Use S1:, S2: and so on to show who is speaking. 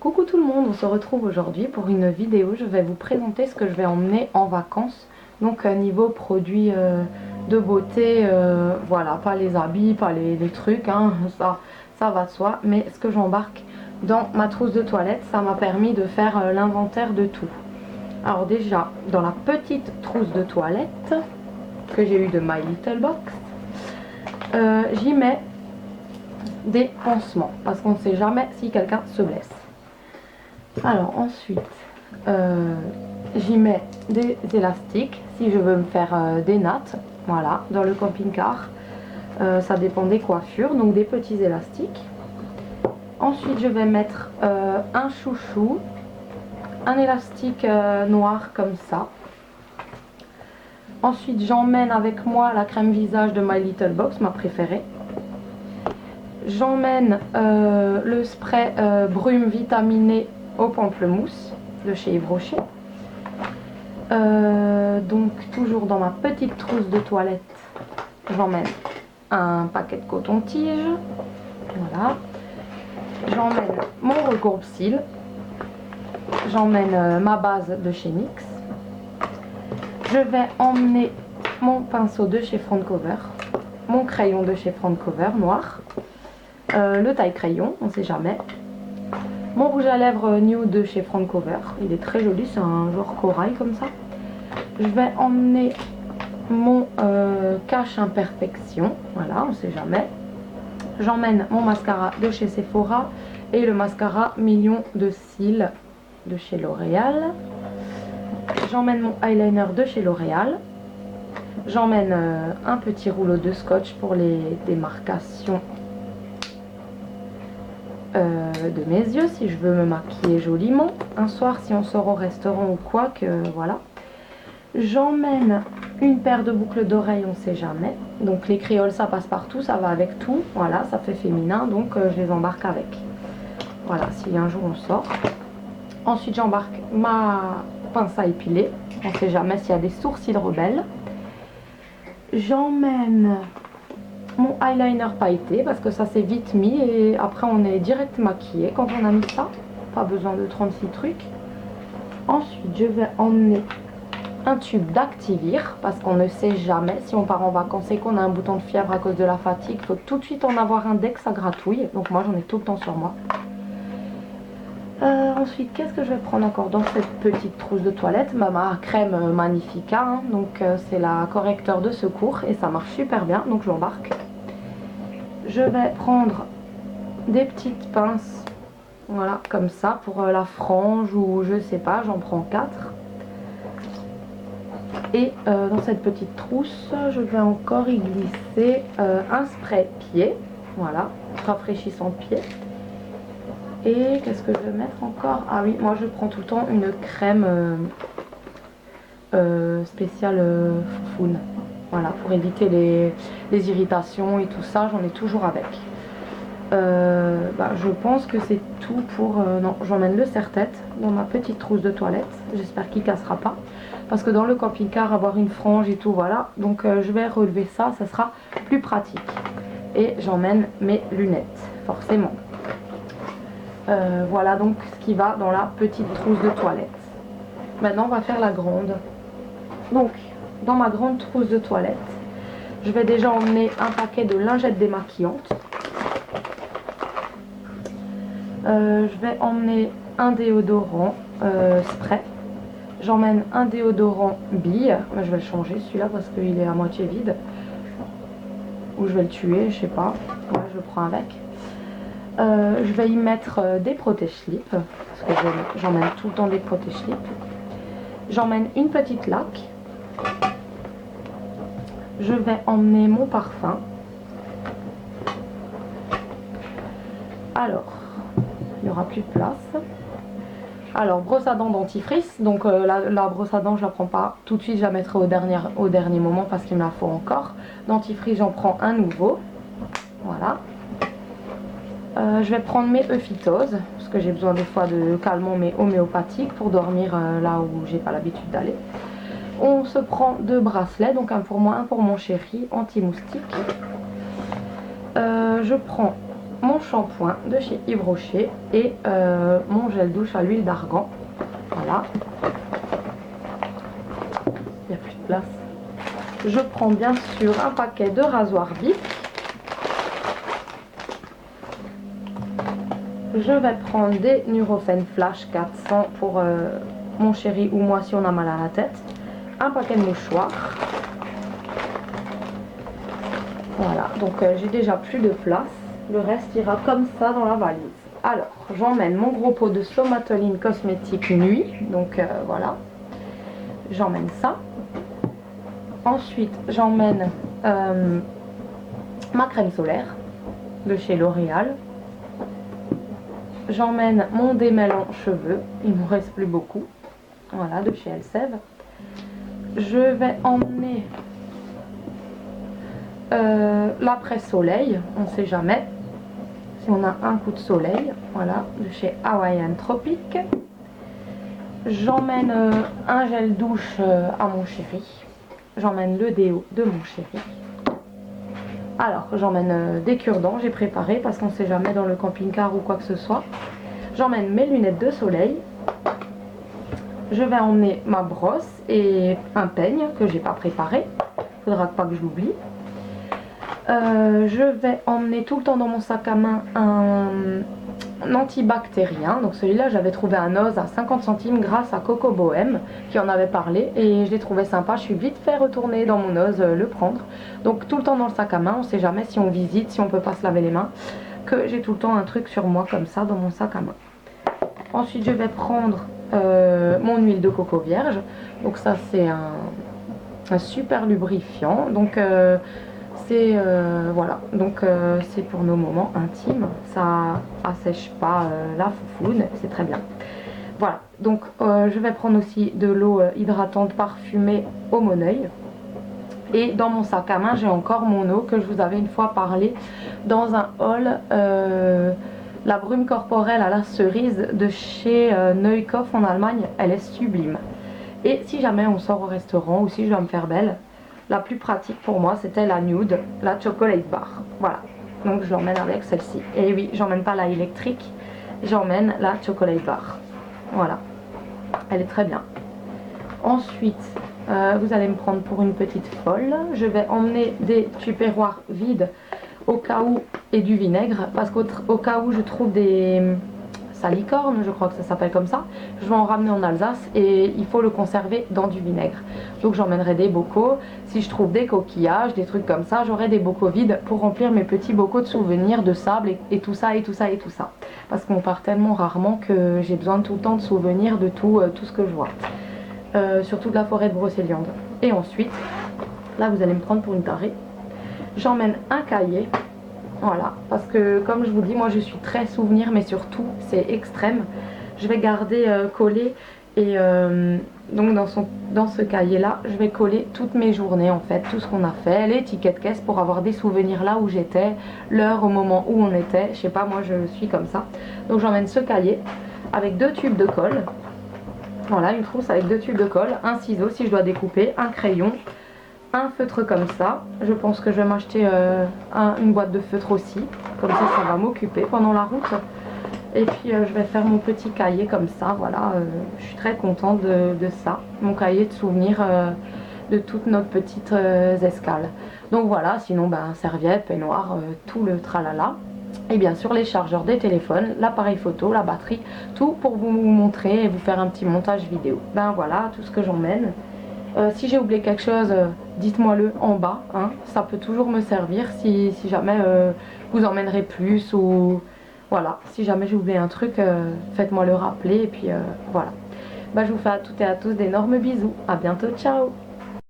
S1: Coucou tout le monde, on se retrouve aujourd'hui pour une vidéo. Je vais vous présenter ce que je vais emmener en vacances. Donc niveau produits de beauté, voilà, pas les habits, pas les trucs, hein, ça va de soi. Mais ce que j'embarque dans ma trousse de toilette, ça m'a permis de faire l'inventaire de tout. Alors déjà, dans la petite trousse de toilette que j'ai eu de My Little Box, j'y mets des pansements parce qu'on ne sait jamais si quelqu'un se blesse. Alors ensuite, j'y mets des élastiques si je veux me faire des nattes, voilà, dans le camping-car. Ça dépend des coiffures, donc des petits élastiques. Ensuite, je vais mettre un chouchou, un élastique noir comme ça. Ensuite, j'emmène avec moi la crème visage de My Little Box, ma préférée. J'emmène le spray brume vitaminé au pamplemousse de chez Yves Rocher. Donc toujours dans ma petite trousse de toilette, j'emmène un paquet de coton-tige. Voilà. J'emmène mon recourbe-cils. J'emmène ma base de chez NYX. Je vais emmener mon pinceau de chez Francover, mon crayon de chez Francover noir, le taille crayon, on sait jamais. Mon rouge à lèvres nude de chez Francover, il est très joli, c'est un genre corail comme ça. Je vais emmener mon cache imperfection, voilà, on sait jamais. J'emmène mon mascara de chez Sephora et le mascara million de cils de chez L'Oréal. J'emmène mon eyeliner de chez L'Oréal. J'emmène un petit rouleau de scotch pour les démarcations de mes yeux si je veux me maquiller joliment un soir, si on sort au restaurant ou quoi, que voilà. J'emmène une paire de boucles d'oreilles, on sait jamais. Donc les créoles, ça passe partout, ça va avec tout, voilà, ça fait féminin, donc je les embarque avec. Voilà, si un jour on sort. Ensuite, j'embarque ma pince à épiler, on sait jamais s'il y a des sourcils rebelles. J'emmène mon eyeliner pailleté parce que ça c'est vite mis et après on est direct maquillé quand on a mis ça, pas besoin de 36 trucs. Ensuite, je vais emmener un tube d'Activir parce qu'on ne sait jamais si on part en vacances et qu'on a un bouton de fièvre à cause de la fatigue, il faut tout de suite en avoir un dès que ça gratouille, donc moi j'en ai tout le temps sur moi. Ensuite, qu'est-ce que je vais prendre encore dans cette petite trousse de toilette? Ma crème Magnifica, hein, donc c'est la correcteur de secours et ça marche super bien, donc je l'embarque. Je vais prendre des petites pinces, voilà, comme ça, pour la frange ou je sais pas, j'en prends 4. Et dans cette petite trousse, je vais encore y glisser un spray pied, voilà, rafraîchissant pied. Et qu'est-ce que je vais mettre encore? Ah oui, moi je prends tout le temps une crème spéciale foufoune. Voilà, pour éviter les irritations et tout ça, j'en ai toujours avec. Je pense que c'est tout pour... non, j'emmène le serre-tête dans ma petite trousse de toilette. J'espère qu'il ne cassera pas. Parce que dans le camping-car, avoir une frange et tout, voilà. Donc je vais relever ça, ça sera plus pratique. Et j'emmène mes lunettes, forcément. Voilà donc ce qui va dans la petite trousse de toilette. Maintenant, on va faire la grande. Donc, dans ma grande trousse de toilette, je vais déjà emmener un paquet de lingettes démaquillantes. Je vais emmener un déodorant spray. J'emmène un déodorant bille. Je vais le changer celui-là parce qu'il est à moitié vide. Ou je vais le tuer, je sais pas. Ouais, je le prends avec. Je vais y mettre des protège-slips, parce que j'emmène tout le temps des protège-slips. J'emmène une petite laque. Je vais emmener mon parfum. Alors, il n'y aura plus de place. Alors, brosse à dents dentifrice. Donc la brosse à dents, je la prends pas tout de suite, je la mettrai au dernier moment parce qu'il me la faut encore. Dentifrice, j'en prends un nouveau. Voilà. Je vais prendre mes Euphytose parce que j'ai besoin des fois de calmants mais homéopathiques pour dormir là où j'ai pas l'habitude d'aller. On se prend 2 bracelets, donc un pour moi, un pour mon chéri, anti-moustique. Je prends mon shampoing de chez Yves Rocher et mon gel douche à l'huile d'argan. Voilà. Il n'y a plus de place. Je prends bien sûr un paquet de rasoirs Bic. Je vais prendre des Nurofen Flash 400 pour mon chéri ou moi si on a mal à la tête. Un paquet de mouchoirs. Voilà, donc j'ai déjà plus de place. Le reste ira comme ça dans la valise. Alors, j'emmène mon gros pot de Somatoline cosmétique nuit. Donc voilà, j'emmène ça. Ensuite, j'emmène ma crème solaire de chez L'Oréal. J'emmène mon démêlant cheveux. Il ne me reste plus beaucoup. Voilà, de chez Elseve. Je vais emmener l'après-soleil. On ne sait jamais si on a un coup de soleil. Voilà, de chez Hawaiian Tropic. J'emmène un gel douche à mon chéri. J'emmène le déo de mon chéri. Alors, j'emmène des cure-dents, j'ai préparé parce qu'on ne sait jamais dans le camping-car ou quoi que ce soit. J'emmène mes lunettes de soleil. Je vais emmener ma brosse et un peigne que j'ai pas préparé. Il faudra pas que je l'oublie. Je vais emmener tout le temps dans mon sac à main un antibactérien. Donc celui-là, j'avais trouvé un Oz à 50 centimes grâce à Coco Bohème qui en avait parlé et je l'ai trouvé sympa. Je suis vite fait retourner dans mon Oz le prendre. Donc tout le temps dans le sac à main, on sait jamais si on visite, si on peut pas se laver les mains, que j'ai tout le temps un truc sur moi comme ça dans mon sac à main. Ensuite, je vais prendre mon huile de coco vierge. Donc ça, c'est un super lubrifiant. Donc voilà, donc c'est pour nos moments intimes, ça assèche pas la foufoune, c'est très bien. Voilà, donc je vais prendre aussi de l'eau hydratante parfumée au Moneuil. Et dans mon sac à main, j'ai encore mon eau que je vous avais une fois parlé dans un haul, la brume corporelle à la cerise de chez Neukoff en Allemagne, elle est sublime. Et si jamais on sort au restaurant ou si je dois me faire belle, la plus pratique pour moi c'était la nude, la chocolate bar. Voilà, donc je l'emmène avec celle-ci. Et oui, j'emmène pas la électrique, j'emmène la chocolate bar. Voilà, elle est très bien. Ensuite, vous allez me prendre pour une petite folle. Je vais emmener des tupperwares vides au cas où et du vinaigre. Parce qu'au cas où je trouve des salicornes, je crois que ça s'appelle comme ça, je vais en ramener en Alsace et il faut le conserver dans du vinaigre. Donc j'emmènerai des bocaux. Si je trouve des coquillages, des trucs comme ça, j'aurai des bocaux vides pour remplir mes petits bocaux de souvenirs, de sable et tout ça et tout ça et tout ça. Parce qu'on part tellement rarement que j'ai besoin tout le temps de souvenirs de tout ce que je vois. Surtout de la forêt de Brocéliande. Et ensuite, là vous allez me prendre pour une tarée, j'emmène un cahier. Voilà, parce que comme je vous dis, moi je suis très souvenir, mais surtout c'est extrême. Je vais garder collé et donc dans ce cahier là, je vais coller toutes mes journées en fait, tout ce qu'on a fait, les tickets de caisse pour avoir des souvenirs là où j'étais, l'heure au moment où on était, je sais pas, moi je suis comme ça. Donc j'emmène ce cahier avec 2 tubes de colle. Voilà, une trousse avec 2 tubes de colle, un ciseau si je dois découper, un crayon, un feutre comme ça. Je pense que je vais m'acheter une boîte de feutre aussi, comme ça va m'occuper pendant la route. Et puis je vais faire mon petit cahier comme ça, voilà, je suis très contente de ça, mon cahier de souvenirs de toute notre petite escale. Donc voilà, sinon serviette, peignoir, tout le tralala. Et bien sûr les chargeurs des téléphones, l'appareil photo, la batterie, tout pour vous montrer et vous faire un petit montage vidéo. Ben voilà, tout ce que j'emmène. Si j'ai oublié quelque chose, dites-moi le en bas, hein. Ça peut toujours me servir si jamais vous emmènerez plus ou voilà, si jamais j'ai oublié un truc, faites-moi le rappeler et puis voilà. Ben, je vous fais à toutes et à tous d'énormes bisous, à bientôt, ciao.